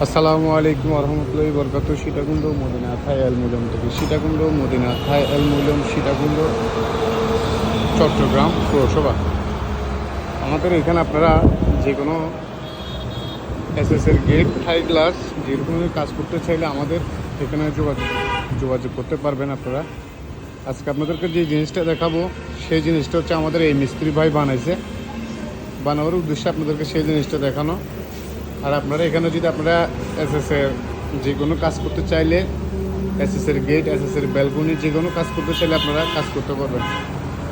আসসালামু আলাইকুম রহমতুল্লাহি বরকাত। সীতাকুণ্ড মদিনা থাই অ্যালুমিনিয়াম থেকে সীতাকুণ্ড মদিনা থাই অ্যালুমিনিয়াম সীতাকুণ্ড চট্টগ্রাম পৌরসভা। আমাদের এখানে আপনারা যে কোনো এসএসের গেট থাই গ্লাস যেরকম কাজ করতে চাইলে আমাদের এখানে যোগাযোগ করতে পারবেন আপনারা। আজকে আপনাদেরকে যে জিনিসটা দেখাবো সেই জিনিসটা হচ্ছে আমাদের এই মিস্ত্রি ভাই বানানোর উদ্দেশ্যে আপনাদেরকে সেই জিনিসটা দেখানো। আর আপনারা এখানে যদি আপনারা এসএসের যে কোনো কাজ করতে চাইলে এসএসের গেট এসএসের ব্যালকনি যে কোনো কাজ করতে চাইলে আপনারা কাজ করতে পারবেন।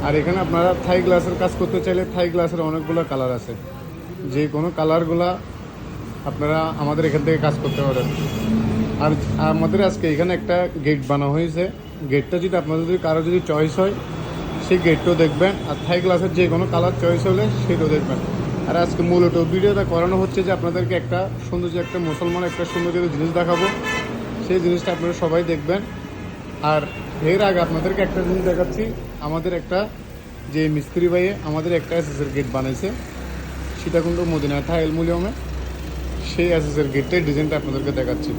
আর এখানে আপনারা থাই গ্লাসের কাজ করতে চাইলে থাই গ্লাসের অনেকগুলো কালার আছে, যে কোনো কালারগুলা আপনারা আমাদের এখান থেকে কাজ করতে পারেন। আর আমাদের আজকে এখানে একটা গেট বানানো হয়েছে, গেটটা যদি আপনাদের যদি কারো যদি চয়েস হয় সেই গেটটাও দেখবেন, আর থাই গ্লাসের যে কোনো কালার চয়েস হলে সেটাও দেখবেন। আর আজকে মূলত ভিডিওটা করানো হচ্ছে যে আপনাদেরকে একটা সুন্দর যে একটা মুসলমান একটা সুন্দর যে জিনিস দেখাবো, সেই জিনিসটা আপনারা সবাই দেখবেন। আর এর আগে আপনাদেরকে একটা জিনিস দেখাচ্ছি, আমাদের একটা যে মিস্ত্রি ভাইয়ে আমাদের একটা এসএসের গেট বানাইছে সীতাকুণ্ড মদিনা থাই অ্যালুমিনিয়ামে, সেই এসএসের গেটের ডিজাইনটা আপনাদেরকে দেখাচ্ছি।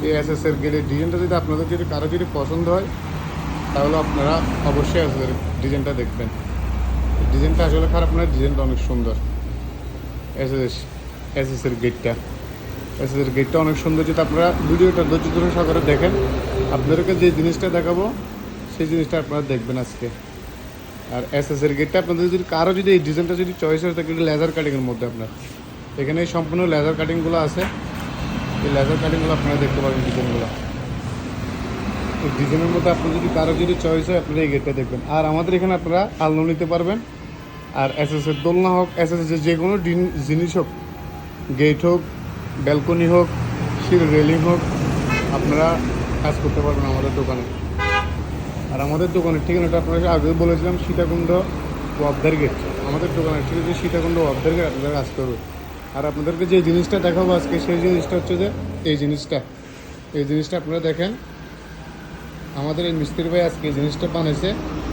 এই এসএসের গেটের ডিজাইনটা যদি আপনাদের যদি কারো যদি পছন্দ হয় তাহলে আপনারা অবশ্যই এসএসের ডিজাইনটা দেখবেন। ডিজাইনটা আসলে খারাপ নয়, ডিজাইনটা অনেক সুন্দর। এসএসের গেটটা অনেক সুন্দর। যদি আপনারা ভিডিওটা ধৈর্য ধরে সহকারে দেখেন, আপনাদেরকে যে জিনিসটা দেখাবো সেই জিনিসটা আপনারা দেখবেন আজকে। আর এসএসের গেটটা আপনাদের যদি কারো যদি এই ডিজাইনটা যদি চয়েস হয় থাকে লেজার কাটিংয়ের মধ্যে আপনার এখানে সম্পূর্ণ লেজার কাটিংগুলো আছে। এই লেজার কাটিংগুলো আপনারা দেখতে পাবেন ডিজাইনগুলো। এই ডিজাইনের মধ্যে আপনার যদি কারো যদি চয়েস হয় আপনারা এই গেটটা দেখবেন। আর আমাদের এখানে আপনারা আলনা নিতে পারবেন। আর এসএসের দোলনা হোক, এসএসের যে কোনো জিনিস হোক, গেট হোক, ব্যালকনি হোক, সিঁড়ি রেলিং হোক, আপনারা কাজ করতে পারবেন আমাদের দোকানে। আর আমাদের দোকানের ঠিকানাটা আপনারা আগে বলেছিলাম সীতাকুণ্ড ওয়াবদার গেট। আমাদের দোকানের ঠিক আছে সীতাকুণ্ড ওয়াবদার গেট, আপনারা আসতে হবে। আর আপনাদেরকে যে জিনিসটা দেখাবো আজকে সেই জিনিসটা হচ্ছে যে এই জিনিসটা আপনারা দেখেন। আমাদের এই মিস্ত্রি ভাই আজকে এই জিনিসটা বানাইছে,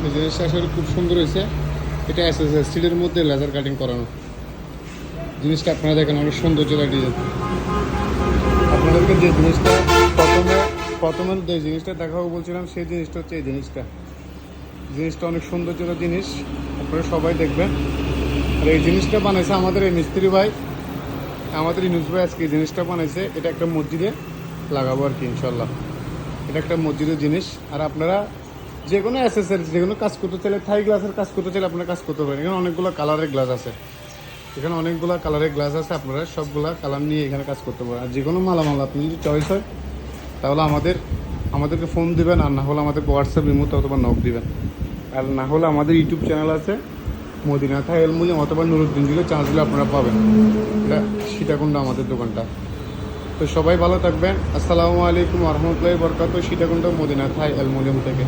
এই জিনিসটা আসলে খুব সুন্দর হয়েছে। এটা এসএসএর স্টিলের মধ্যে লেজার কাটিং করানো জিনিসটা আপনারা দেখেন, অনেক সৌন্দর্যতা ডিজাইন। আপনাদেরকে যে জিনিসটা প্রথমে যে জিনিসটা দেখাবো বলছিলাম সেই জিনিসটা হচ্ছে এই জিনিসটা অনেক সৌন্দর্যতা জিনিস, আপনারা সবাই দেখবেন। আর এই জিনিসটা বানাইছে আমাদের এই মিস্ত্রি ভাই, আমাদের ইউনুস ভাই আজকে এই জিনিসটা বানাইছে। এটা একটা মসজিদে লাগাবো আর কি ইনশাল্লাহ। এটা একটা মসজিদের জিনিস। আর আপনারা যে কোনো এসএসের যে কোনো কাজ করতে চাইলে থাই গ্লাসের কাজ করতে চাইলে আপনারা কাজ করতে পারেন। এখানে অনেকগুলো কালারের গ্লাস আছে, আপনারা সবগুলা কালার নিয়ে এখানে কাজ করতে পারেন। আর যে কোনো মালামাল আপনি যদি চয়েস হয় তাহলে আমাদেরকে ফোন দিবেন, আর না হলে আমাদের হোয়াটসঅ্যাপ রিমোট অথবা নক দিবেন। আর না হলে আমাদের ইউটিউব চ্যানেল আছে মদিনা থাই অ্যালুমিনিয়াম অথবা নুরুদ্দিন দিলে চান্স দিলে আপনারা পাবেন। এটা সীতাকুণ্ড আমাদের দোকানটা। তো সবাই ভালো থাকবেন। আসসালামু আলাইকুম রহমতুল্লাহি বরকাত। সীতাকুণ্ড মদিনা থাই অ্যালুমিনিয়াম থেকে।